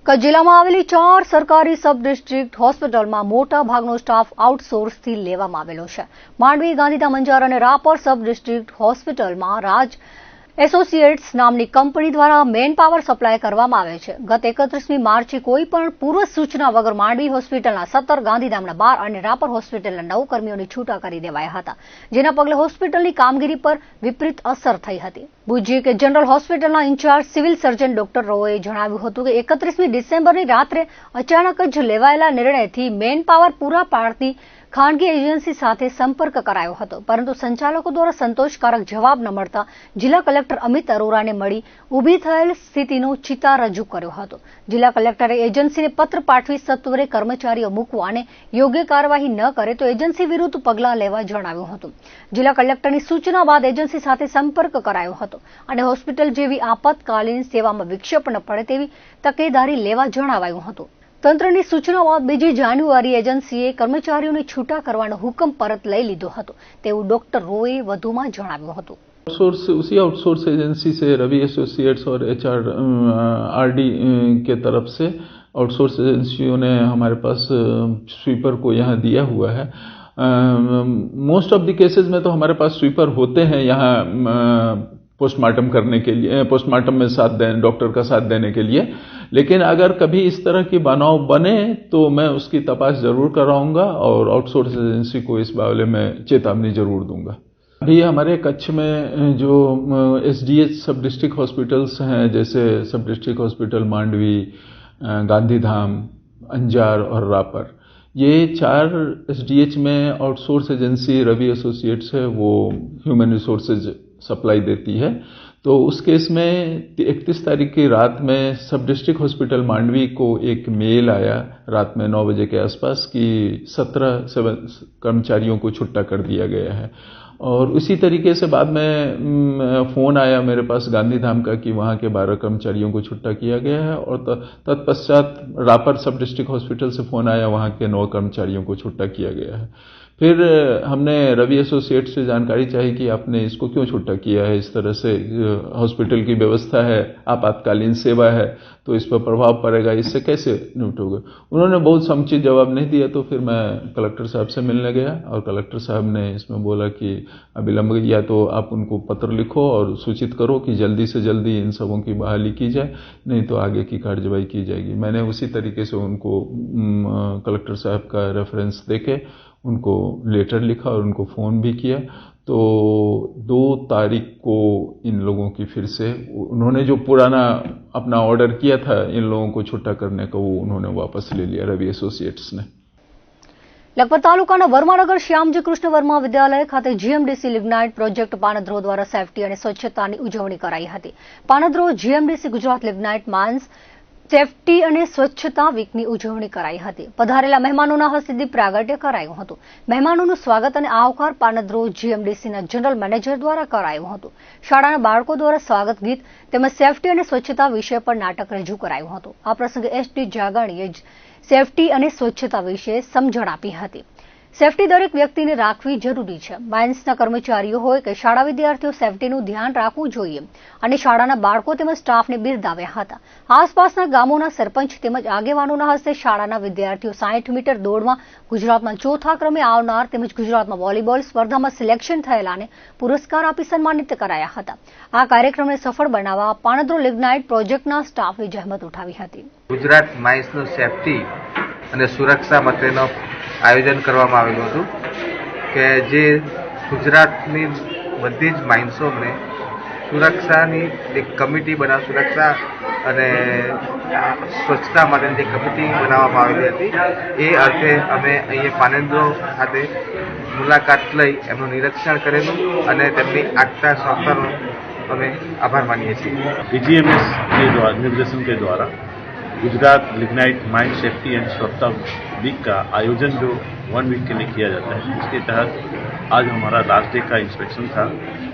કચ્છ જિલ્લામાં આવેલી 4 સરકારી સબ ડિસ્ટ્રિક્ટ હોસ્પિટલમાં મોટા ભાગનો સ્ટાફ આઉટસોર્સથી લેવામાં આવેલો છે. માંડવી, ગાંધીધામ, અંજાર અને રાપર સબ ડિસ્ટ્રિક્ટ હોસ્પિટલમાં રાજ એસોસિએટ્સ નામની કંપની દ્વારા મેન પાવર સપ્લાય કરવામાં આવે છે. ગત 31મી માર્ચે કોઈ પણ પૂર્વ સૂચના વગર માંડવી હોસ્પિટલના 17, ગાંધીધામના 12 અને રાપર હોસ્પિટલના 9 કર્મીઓને છૂટા કરી દેવાયા હતા, જેના પગલે હોસ્પિટલની કામગીરી પર વિપરીત અસર થઈ હતી. ભુજ જનરલ હોસ્પિટલના ઇન્ચાર્જ સિવિલ સર્જન ડોક્ટર રોએ જણાવ્યું હતું કે 31મી ડિસેમ્બરની રાત્રે અચાનક જ લેવાયેલા નિર્ણયથી મેન પાવર પૂરા પાડતી ખાનગી એજન્સી સાથે સંપર્ક કરાયો હતો, પરંતુ સંચાલકો દ્વારા સંતોષકારક જવાબ ન મળતા જિલ્લા કલેક્ટર અમિત અરોરાને મળી ઊભી થયેલ સ્થિતિનો ચિતાર રજૂ કર્યો હતો. જિલ્લા કલેક્ટરે એજન્સીને પત્ર પાઠવી સત્વરે કર્મચારીઓ મૂકવા અને યોગ્ય કાર્યવાહી ન કરે તો એજન્સી વિરુદ્ધ પગલાં લેવા જણાવ્યું હતું. જિલ્લા કલેક્ટરની સૂચના બાદ એજન્સી સાથે સંપર્ક કરાયો હતો અને હોસ્પિટલ જેવી આપાતકાલીન સેવામાં વિક્ષેપ ન પડે તેવી તકેદારી લેવા જણાવાયું હતું. તંત્રની સૂચના બાદ 2 જાન્યુઆરી એજન્સીએ કર્મચારીઓને છૂટા કરવાનો હુકમ પરત લઈ લીધો હતો તેવું ડોક્ટર રોએ વધુમાં જણાવ્યું હતું. उसी आउटसोर्स एजेंसी से रवि एसोसिएट्स और एचआर आरडी के तरफ से आउटसोर्स एजेंसियों ने हमारे पास स्वीपर को यहाँ दिया हुआ है. मोस्ट ऑफ द केसेस में तो हमारे पास स्वीपर होते हैं यहाँ पोस्टमार्टम करने के लिए, पोस्टमार्टम में साथ देने, डॉक्टर का साथ देने के लिए. लेकिन अगर कभी इस तरह की बनाव बने तो मैं उसकी तपास जरूर कराऊंगा और आउटसोर्स एजेंसी को इस बारे में चेतावनी जरूर दूंगा. अभी हमारे कच्छ में जो एसडीएच सब डिस्ट्रिक्ट हॉस्पिटल्स हैं, जैसे सब डिस्ट्रिक्ट हॉस्पिटल मांडवी, गांधीधाम, अंजार और रापर, ये 4 एसडीएच में आउटसोर्स एजेंसी रवि एसोसिएट्स है, वो ह्यूमन रिसोर्सेज सप्लाई देती है. तो उस केस में 31 तारीख की रात में सब डिस्ट्रिक्ट हॉस्पिटल मांडवी को एक मेल आया रात में 9 बजे के आसपास कि 17 कर्मचारियों को छुट्टा कर दिया गया है. और उसी तरीके से बाद में फोन आया मेरे पास गांधीधाम का कि वहाँ के 12 कर्मचारियों को छुट्टा किया गया है. और तत्पश्चात रापर सब डिस्ट्रिक्ट हॉस्पिटल से फोन आया, वहाँ के 9 कर्मचारियों को छुट्टा किया गया है. फिर हमने रवि एसोसिएट से जानकारी चाही कि आपने इसको क्यों छुट्टा किया है. इस तरह से हॉस्पिटल की व्यवस्था है, आपातकालीन सेवा है, तो इस पर प्रभाव पड़ेगा, इससे कैसे निपटोगे. उन्होंने बहुत समुचित जवाब नहीं दिया. तो फिर मैं कलेक्टर साहब से मिलने गया और कलेक्टर साहब ने इसमें बोला कि अविलंब या तो आप उनको पत्र लिखो और सूचित करो कि जल्दी से जल्दी इन सबों की बहाली की जाए, नहीं तो आगे की कार्यवाही की जाएगी. मैंने उसी तरीके से उनको कलेक्टर साहब का रेफरेंस देके उनको लेटर लिखा और उनको फ़ोन भी किया. तो 2 तारीख को इन लोगों की फिर से उन्होंने जो पुराना अपना ऑर्डर किया था इन लोगों को छुट्टा करने का, वो उन्होंने वापस ले लिया रवि एसोसिएट्स ने. લખપત તાલુકાના વર્માનગર શ્યામજી કૃષ્ણ વર્મા વિદ્યાલય ખાતે જીએમડીસી લિગ્નાઇટ પ્રોજેક્ટ પાનદ્રો દ્વારા સેફટી અને સ્વચ્છતાની ઉજવણી કરાઈ હતી. પાનદ્રો જીએમડીસી ગુજરાત લિગ્નાઇટ માન્સ સેફટી અને સ્વચ્છતા વીકની ઉજવણી કરાઈ હતી. પધારેલા મહેમાનોના હસ્તે દીપ પ્રાગટ્ય કરાયું હતું. મહેમાનોનું સ્વાગત અને આવકાર પાનદ્રો જીએમડીસીના જનરલ મેનેજર દ્વારા કરાયું હતું. શાળાના બાળકો દ્વારા સ્વાગત ગીત તેમજ સેફટી અને સ્વચ્છતા વિષય પર નાટક રજૂ કરાયું હતું. આ પ્રસંગે એસટી જાગાણીએ સેફટી અને સ્વચ્છતા વિશે સમજણ આપી હતી. સેફટી દરેક વ્યક્તિને રાખવી જરૂરી છે. માઇન્સના કર્મચારીઓ હોય કે શાળા વિદ્યાર્થીઓ સેફટીનું ધ્યાન રાખવું જોઈએ અને શાળાના બાળકો તેમજ સ્ટાફને બિરદાવ્યા હતા. આસપાસના ગામોના સરપંચ તેમજ આગેવાનોના હસ્તે શાળાના વિદ્યાર્થીઓ 60 મીટર દોડમાં ગુજરાતમાં 4થા ક્રમે આવનાર તેમજ ગુજરાતમાં વોલીબોલ સ્પર્ધામાં સિલેક્શન થયેલાને પુરસ્કાર આપી સન્માનિત કરાયા હતા. આ કાર્યક્રમને સફળ બનાવવા પાનદ્રો લિગ્નાઇટ પ્રોજેક્ટના સ્ટાફે જહેમત ઉઠાવી હતી. ગુજરાત માઇન્સનો સેફટી અને સુરક્ષા માટેનો આયોજન કરવામાં આવેલું હતું કે જે ગુજરાતની બધી જ માઇન્સોને સુરક્ષાની એક કમિટી સુરક્ષા અને સ્વચ્છતા માટેની જે કમિટી બનાવવામાં આવેલી હતી. એ અર્થે અમે અહીંયા પાનદ્રો ખાતે મુલાકાત લઈ એમનું નિરીક્ષણ કરેલું અને તેમની આગતા સોંપવાનો અમે આભાર માનીએ છીએ. डीजीएमएस के द्वारा निर्देशन के द्वारा Gujarat lignite mind safety and स्वच्छता वीक का आयोजन जो 1 वीक के लिए किया जाता है, उसके तहत आज हमारा लास्ट डे का इंस्पेक्शन था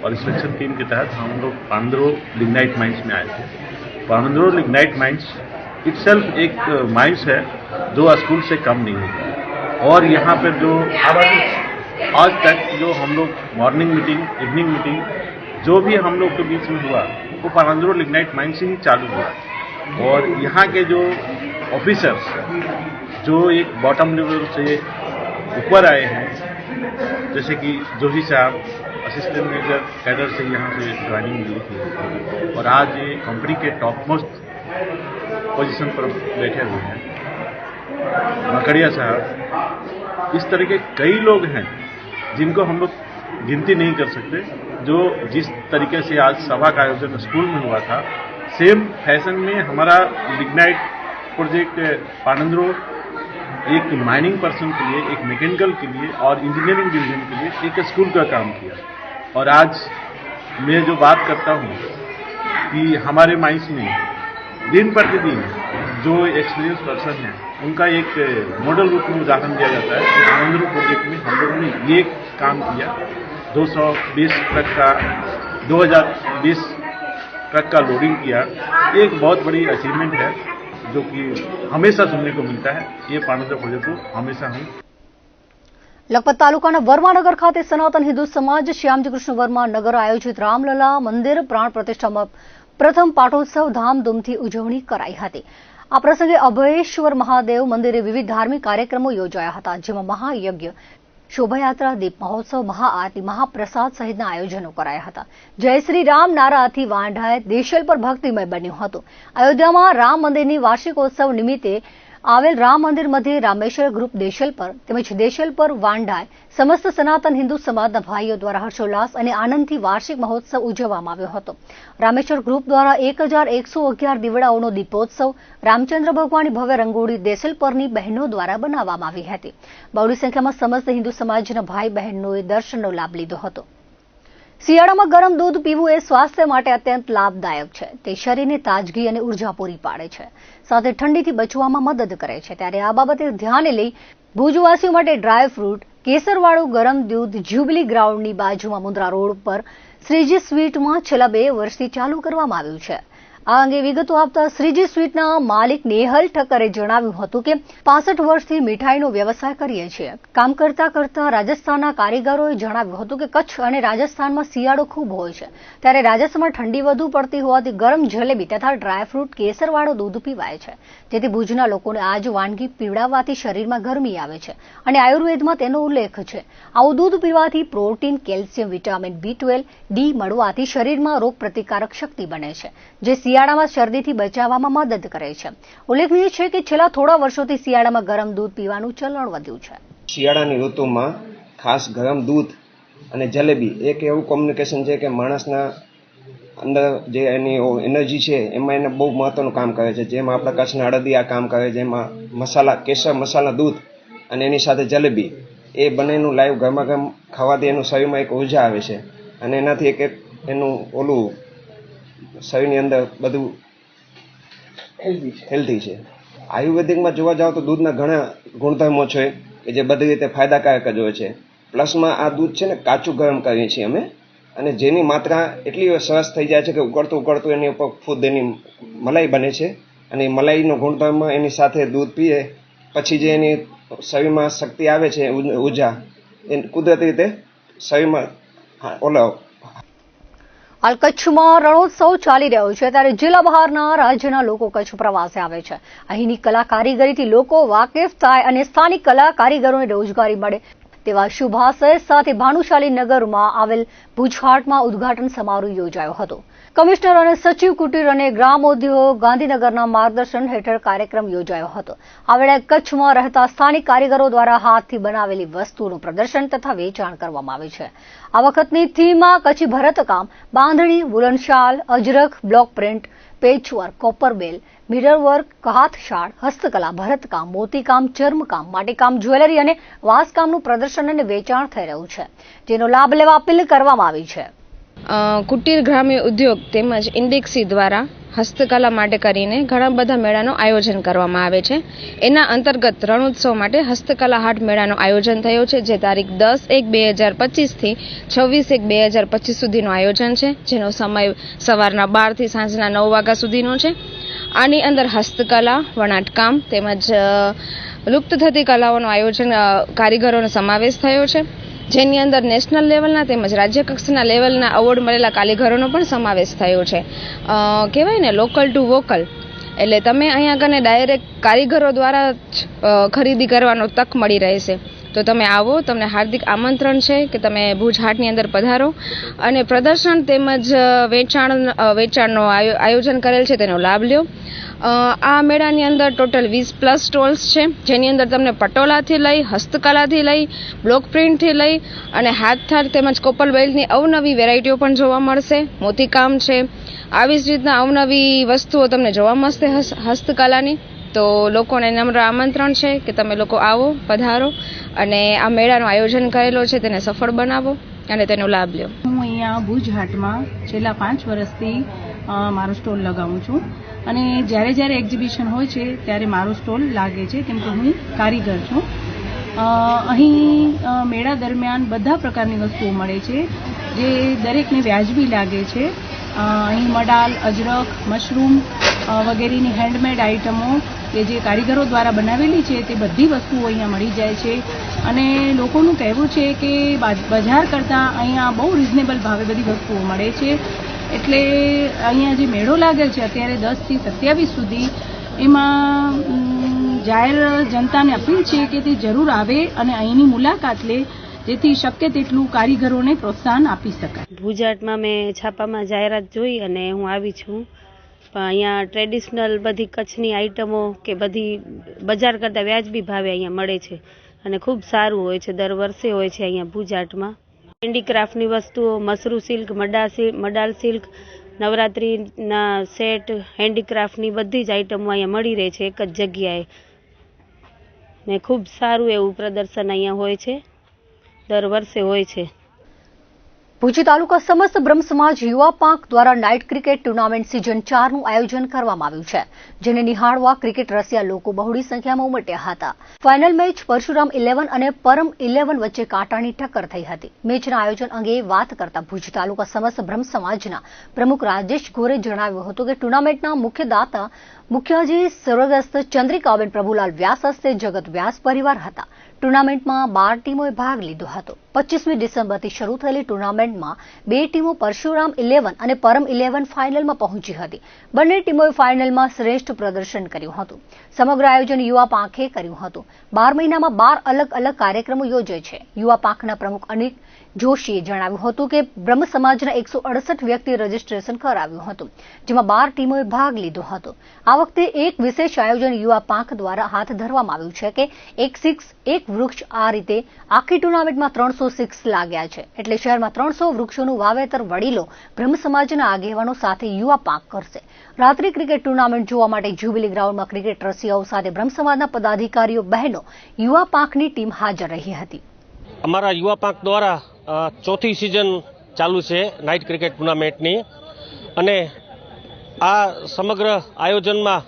और इंस्पेक्शन टीम के तहत हम लोग पानद्रो लिग्नाइट माइंस में आए थे. पानद्रो लिग्नाइट माइंस इटसेल्फ एक माइंस है जो स्कूल से कम नहीं है. और यहाँ पर जो आज तक जो हम लोग मॉर्निंग मीटिंग, इवनिंग मीटिंग जो भी हम लोग के बीच में हुआ वो पानद्रो लिग्नाइट माइंस से ही चालू हुआ. और यहाँ के जो ऑफिसर्स जो एक बॉटम लेवल से ऊपर आए हैं, जैसे कि जोशी साहब असिस्टेंट मेजर कैडर से यहाँ से ज्वाइनिंग ली थी और आज ये कंपनी के टॉप मोस्ट पोजीशन पर बैठे हुए हैं। मकड़िया साहब, इस तरह के कई लोग हैं जिनको हम लोग गिनती नहीं कर सकते, जो जिस तरीके से आज सभा का आयोजन स्कूल में हुआ था, सेम फैशन में हमारा लिग्नाइट प्रोजेक्ट पानंद्रो एक माइनिंग पर्सन के लिए, एक मैकेनिकल के लिए और इंजीनियरिंग डिवीजन के लिए एक स्कूल का काम किया। और आज मैं जो बात करता हूँ कि हमारे माइंस में दिन प्रतिदिन जो एक्सपीरियंस पर्सन है उनका एक मॉडल रूप में उदाहरण दिया जाता है कि पानंद्रो प्रोजेक्ट में हम लोगों ने ये काम किया। 220 ट्रक का 2020 ट्रक का लोडिंग किया, एक बहुत बड़ी अचीवमेंट है जो कि हमेशा सुनने को मिलता है। ये पानंद्रो प्रोजेक्ट को हमेशा हम લખપત તાલુકાના વર્માનગર ખાતે સનાતન હિન્દુ સમાજ શ્યામજી કૃષ્ણ વર્મા નગર આયોજિત રામલલા મંદિર પ્રાણ પ્રતિષ્ઠામાં પ્રથમ પાટોત્સવ ધામધૂમથી ઉજવણી કરાઈ હતી। આ પ્રસંગે અભયેશ્વર મહાદેવ મંદિરે વિવિધ ધાર્મિક કાર્યક્રમો યોજાયા હતા, જેમાં મહાયજ્ઞ, શોભાયાત્રા, દીપ મહોત્સવ, મહાઆરતી, મહાપ્રસાદ સહિતના આયોજનો કરાયા હતા। જય શ્રી રામ નારાથી વાંઢાએ દેશલ પર ભક્તિમય બન્યું હતું। અયોધ્યામાં રામ મંદિરની વાર્ષિકોત્સવ નિમિત્તે આવેલ રામ મંદિર મધ્યે રામેશ્વર ગ્રુપ દેશલ પર તેમજ દેશલ પર વાંઢાએ સમસ્ત સનાતન હિન્દુ સમાજના ભાઈઓ દ્વારા હર્ષોલ્લાસ અને આનંદથી વાર્ષિક મહોત્સવ ઉજવવામાં આવ્યો હતો। રામેશ્વર ગ્રુપ દ્વારા 1111 દીવડાઓનો દીપોત્સવ, રામચંદ્ર ભગવાનની ભવ્ય રંગોળી દેશલ પરની બહેનો દ્વારા બનાવવામાં આવી હતી। બહોળી સંખ્યામાં સમસ્ત હિન્દુ સમાજના ભાઈ બહેનોએ દર્શનનો લાભ લીધો હતો। શિયાળામાં ગરમ દૂધ પીવું એ સ્વાસ્થ્ય માટે અત્યંત લાભદાયક છે। તે શરીરને તાજગી અને ઉર્જા પૂરી પાડે છે, સાથે ઠંડીથી બચવામાં મદદ કરે છે। ત્યારે આ બાબતે ધ્યાને લઈ ભુજવાસીઓ માટે ડ્રાય ફ્રૂટ કેસરવાળું ગરમ દૂધ જ્યુબિલી ગ્રાઉન્ડની બાજુમાં મુન્દ્રા રોડ પર શ્રીજી સ્વીટમાં છેલ્લા 2 વર્ષથી ચાલુ કરવામાં આવ્યું છે। આ અંગે વિગતો આપતા શ્રીજી સ્વીટના માલિક નેહલ ઠક્કરે જણાવ્યું હતું કે 65 વર્ષથી મીઠાઈનો વ્યવસાય કરીએ છીએ। કામ કરતા કરતા રાજસ્થાનના કારીગરોએ જણાવ્યું હતું કે કચ્છ અને રાજસ્થાનમાં શિયાળો ખૂબ હોય છે, ત્યારે રાજસ્થાનમાં ઠંડી વધુ પડતી હોવાથી ગરમ જલેબી તથા ડ્રાયફ્રૂટ કેસરવાળો દૂધ પીવાય છે, જેથી ભુજના લોકોને આ જ વાનગી પીવડાવવાથી શરીરમાં ગરમી આવે છે અને આયુર્વેદમાં તેનો ઉલ્લેખ છે। આવું દૂધ પીવાથી protein, calcium, vitamin B12, D મળવાથી શરીરમાં રોગ પ્રતિકારક શક્તિ બને છે, જે શિયાળામાં શરદીથી બચાવવામાં મદદ કરે છે। ઉલ્લેખનીય છે કે છેલ્લા થોડા વર્ષોથી શિયાળામાં ગરમ દૂધ પીવાનું ચલણ વધ્યું છે। શિયાળાની ઋતુમાં ખાસ ગરમ દૂધ અને જલેબી એક એવું કોમ્યુનિકેશન છે કે માણસના અંદર જે એની એનર્જી છે એમાં એને બહુ મહત્વનું કામ કરે છે। જેમાં આપણા કચ્છના અડદિયા કામ કરે, જેમાં મસાલા, કેસર મસાલા દૂધ અને એની સાથે જલેબી, એ બંનેનું લાઈવ ગરમા ગરમ ખાવાથી એનું શરીરમાં એક ઉર્જા આવે છે અને એનાથી એક એનું ઓલું શરીરની અંદર બધું હેલ્ધી છે। આયુર્વેદિકમાં જોવા જાવ તો દૂધના ઘણા ગુણધર્મો છે કે જે બધી રીતે ફાયદાકારક જ હોય છે। પ્લસમાં આ દૂધ છે ને કાચું ગરમ કરીએ છીએ અમે, અને જેની માત્રા એટલી સરસ થઈ જાય છે કે ઉકળતું ઉકળતું એની ઉપર ખુદ એની મલાઈ બને છે, અને એ મલાઈનો ગુણધર્મ એની સાથે દૂધ પીએ પછી જે એની શરીરમાં શક્તિ આવે છે, ઉર્જા, એ કુદરતી રીતે શરીરમાં ઓલો। હાલ કચ્છમાં રણોત્સવ ચાલી રહ્યો છે, ત્યારે જિલ્લા બહારના રાજ્યના લોકો કચ્છ પ્રવાસે આવે છે। અહીંની કલા કારીગરીથી લોકો વાકેફ થાય અને સ્થાનિક કલા કારીગરોને રોજગારી મળે તેવા શુભાશય સાથે ભાનુશાલી નગરમાં આવેલ ભુજહાટમાં ઉદ્ઘાટન સમારોહ યોજાયો હતો। કમિશનર અને સચિવ કુટીર અને ગ્રામોદ્યોગ ગાંધીનગરના માર્ગદર્શન હેઠળ કાર્યક્રમ યોજાયો હતો। આ વેળાએ કચ્છમાં રહેતા સ્થાનિક કારીગરો દ્વારા હાથથી બનાવેલી વસ્તુઓનું પ્રદર્શન તથા વેચાણ કરવામાં આવે છે। આ વખતની થીમમાં કચ્છી ભરતકામ, બાંધણી, વુલન શાલ, Ajrakh, block print, patchwork, copper bell, mirror work, હાથશાળ, હસ્તકલા, ભરતકામ, મોતીકામ, ચર્મકામ, માટીકામ, જ્વેલરી અને વાંસકામનું પ્રદર્શન અને વેચાણ થઈ રહ્યું છે, જેનો લાભ લેવા અપીલ કરવામાં આવી છે। કુટીર ગ્રામ્ય ઉદ્યોગ તેમજ ઇન્ડેક્સી દ્વારા હસ્તકલા માટે કરીને ઘણા બધા મેળાનું આયોજન કરવામાં આવે છે। એના અંતર્ગત રણોત્સવ માટે હસ્તકલા હાટ મેળાનું આયોજન થયું છે, જે તારીખ 10/1/2025 થી 26/1/2025 સુધીનું આયોજન છે, જેનો સમય સવારના 12 થી સાંજના 9 વાગ્યા સુધીનો છે। આની અંદર હસ્તકલા, વણાટકામ તેમજ લુપ્ત થતી કલાઓનું આયોજન, કારીગરોનો સમાવેશ થયો છે, જેની અંદર નેશનલ લેવલના તેમજ રાજ્ય કક્ષાના લેવલના એવોર્ડ મળેલા કારીગરોનો પણ સમાવેશ થયો છે। કહેવાય ને લોકલ ટુ વોકલ, એટલે તમે અહીંયા કને ડાયરેક્ટ કારીગરો દ્વારા જ ખરીદી કરવાનો તક મળી રહેશે. તો તમે આવો, તમને હાર્દિક આમંત્રણ છે કે તમે ભુજ હાટની અંદર પધારો અને પ્રદર્શન તેમજ વેચાણનો આયોજન કરેલ છે તેનો લાભ લ્યો. આ મેળાની અંદર ટોટલ 20+ સ્ટોલ્સ છે, જેની અંદર તમને પટોલાથી લઈ, હસ્તકલાથી લઈ, બ્લોક પ્રિન્ટથી લઈ અને હાથથાર તેમજ કોપલ બેલ્ટની અવનવી વેરાયટીઓ પણ જોવા મળશે. મોતીકામ છે, આવી જ રીતના અવનવી વસ્તુઓ તમને જોવા મળશે હસ્તકલાની. તો લોકોને નમ્ર આમંત્રણ છે કે તમે લોકો આવો, પધારો અને આ મેળાનું આયોજન કરેલો છે તેને સફળ બનાવો અને તેનો લાભ લ્યો. હું અહીંયા ભુજ હાટમાં છેલ્લા 5 વર્ષથી મારો સ્ટોલ લગાવું છું અને જ્યારે એક્ઝિબિશન હોય છે ત્યારે મારો સ્ટોલ લાગે છે કેમ કે હું કારીગર છું. અહીં મેળા દરમિયાન બધા પ્રકારની વસ્તુઓ મળે છે જે દરેકને વ્યાજબી લાગે છે. અહીં મડાલ, અજરક, મશરૂમ વગેરેની હેન્ડમેડ આઇટમો કે જે કારીગરો દ્વારા બનાવેલી છે તે બધી વસ્તુઓ અહીંયા મળી જાય છે અને લોકોનું કહેવું છે કે બજાર કરતાં અહીંયા બહુ રિઝનેબલ ભાવે બધી વસ્તુઓ મળે છે. એટલે અહીંયા જે મેળો લાગેલ છે અત્યારે 10 થી 27 સુધી, એમાં જાહેર જનતાને અપીલ છે કે તે જરૂર આવે અને અહીંની મુલાકાત લે, જેથી શક્ય તેટલું કારીગરોને પ્રોત્સાહન આપી શકાય. ભુજ હાટમાં મેં છાપામાં જાહેરાત જોઈ અને હું આવી છું. પણ અહીંયા ટ્રેડિશનલ બધી કચ્છની આઈટમો કે બધી બજાર કરતાં વ્યાજબી ભાવે અહીંયા મળે છે અને ખૂબ સારું હોય છે. દર વર્ષે હોય છે અહીંયા ભુજ હાટમાં. હેન્ડીક્રાફ્ટની વસ્તુઓ, મસરૂ સિલ્ક, મડાલ સિલ્ક, નવરાત્રિના સેટ, હેન્ડીક્રાફ્ટની બધી જ આઈટમો અહીંયા મળી રહે છે એક જ જગ્યાએ ને ખૂબ સારું એવું પ્રદર્શન અહીંયા હોય છે, દર વર્ષે હોય છે. ભુજ તાલુકા સમસ્ત બ્રહ્મ સમાજ યુવા પાંખ દ્વારા નાઇટ ક્રિકેટ ટુર્નામેન્ટ સિઝન 4 નું આયોજન કરવામાં આવ્યું છે, જેને નિહાળવા ક્રિકેટ રસિયા લોકો બહોળી સંખ્યામાં ઉમટ્યા હતા. ફાઇનલ મેચ પરશુરામ 11 અને પરમ 11 વચ્ચે કાંટાની ટક્કર થઈ હતી. મેચના આયોજન અંગે વાત કરતા ભુજ તાલુકા સમસ્ત બ્રહ્મ સમાજના પ્રમુખ રાજેશ ગોરે જણાવ્યું હતું કે ટુર્નામેન્ટના મુખ્ય દાતા મુખ્યજી સ્વર્ગસ્થ ચંદ્રિકાબેન પ્રભુલાલ વ્યાસ હસ્તે જગત વ્યાસ પરિવાર હતા. ટુર્નામેન્ટમાં 12 ટીમોએ ભાગ લીધો હતો. 25મી ડિસેમ્બરથી શરૂ થયેલી ટુર્નામેન્ટમાં 2 ટીમો પરશુરામ 11 અને પરમ 11 ફાઇનલમાં પહોંચી હતી. બંને ટીમોએ ફાઇનલમાં શ્રેષ્ઠ પ્રદર્શન કર્યું હતું. સમગ્ર આયોજન યુવા પાંખે કર્યું હતું. 12 મહિનામાં 12 અલગ કાર્યક્રમો યોજાય છે. યુવા પાંખના પ્રમુખ અનિલ જોશીએ જણાવ્યું હતું કે બ્રહ્મ સમાજના 168 વ્યક્તિએ રજીસ્ટ્રેશન કરાવ્યું હતું, જેમાં 12 ટીમોએ ભાગ લીધો હતો. આ વખતે એક વિશેષ આયોજન યુવા પાંખ દ્વારા હાથ ધરવામાં આવ્યું છે કે એક સિક્સ એક વૃક્ષ. આ રીતે આખી ટુર્નામેન્ટમાં 300 સિક્સ લાગ્યા છે. એટલે શહેરમાં 300 વૃક્ષોનું વાવેતર વડીલો બ્રહ્મ સમાજના આગેવાનો સાથે યુવા પાંખ કરશે. રાત્રિ ક્રિકેટ ટુર્નામેન્ટ જોવા માટે જ્યુબિલી ગ્રાઉન્ડમાં ક્રિકેટ રસિયાઓ સાથે બ્રહ્મ સમાજના પદાધિકારીઓ, બહેનો, યુવા પાંખની ટીમ હાજર રહી હતી. અમારા યુવા પાંખ દ્વારા 4થી સિઝન ચાલુ છે નાઇટ ક્રિકેટ ટુર્નામેન્ટની અને આ સમગ્ર આયોજનમાં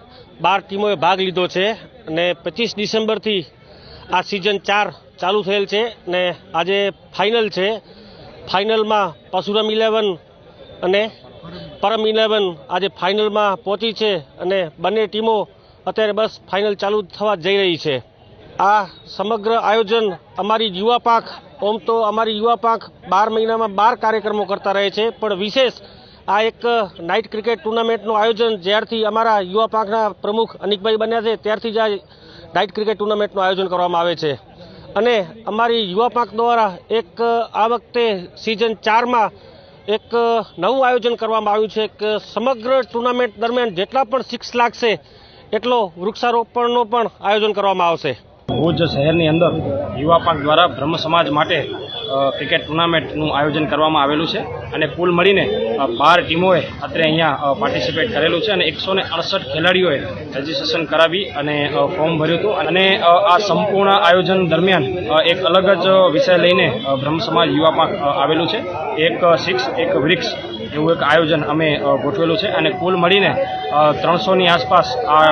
12 ટીમોએ ભાગ લીધો છે અને 25 ડિસેમ્બરથી આ સિઝન 4 ચાલુ થયેલ છે ને આજે ફાઇનલ છે. ફાઇનલમાં પરશુરામ 11 અને પરમ 11 આજે ફાઇનલમાં પહોંચી છે અને બંને ટીમો અત્યારે બસ ફાઇનલ ચાલુ થવા જઈ રહી છે. આ સમગ્ર આયોજન અમારી યુવા પાંખ, ઓમ તો અમારી યુવા પાંખ 12 મહિનામાં 12 કાર્યક્રમો કરતા રહે છે, પણ વિશેષ આ એક નાઇટ ક્રિકેટ ટુર્નામેન્ટનું આયોજન જ્યારથી અમારા યુવા પાંખના પ્રમુખ અનિકભાઈ બન્યા છે ત્યારથી જ આ નાઇટ ક્રિકેટ ટુર્નામેન્ટનું આયોજન કરવામાં આવે છે. અને અમારી યુવા પાંખ દ્વારા એક આ વખતે સિઝન 4માં એક નવું આયોજન કરવામાં આવ્યું છે કે સમગ્ર ટુર્નામેન્ટ દરમિયાન જેટલા પણ સિક્સ લાગશે એટલો વૃક્ષારોપણનો પણ આયોજન કરવામાં આવશે. ભુજ શહેરની અંદર યુવા પાંખ દ્વારા બ્રહ્મ સમાજ માટે ક્રિકેટ ટુર્નામેન્ટનું આયોજન કરવામાં આવેલું છે અને કુલ મળીને 12 ટીમોએ અત્યારે અહીંયા પાર્ટિસિપેટ કરેલું છે અને 168 ખેલાડીઓએ રજીસ્ટ્રેશન કરાવી અને ફોર્મ ભર્યું હતું. અને આ સંપૂર્ણ આયોજન દરમિયાન એક અલગ જ વિષય લઈને બ્રહ્મ સમાજ યુવા પાંખ આવેલું છે. એક સિક્સ એક વૃક્ષ એવું એક આયોજન અમે ગોઠવેલું છે અને કુલ મળીને 300ની આસપાસ આ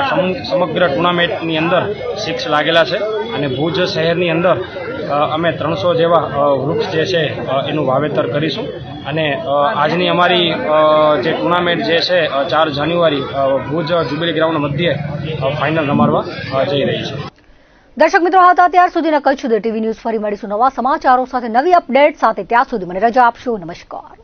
સમગ્ર ટુર્નામેન્ટની અંદર સિક્સ લાગેલા છે અને ભુજ શહેરની અંદર અમે 300 જેવા વૃક્ષ જે છે એનું વાવેતર કરીશું. અને આજની અમારી જે ટુર્નામેન્ટ જે છે 4 જાન્યુઆરી ભુજ જ્યુબિલી ગ્રાઉન્ડ મધ્યે ફાઇનલ રમાડવા જઈ રહી છે. દર્શક મિત્રો, હતા ત્યાર સુધીના કચ્છ ટીવી ન્યૂઝ. ફરી મળીશું નવા સમાચારો સાથે, નવી અપડેટ સાથે. ત્યાં સુધી મને રજા આપશો. નમસ્કાર.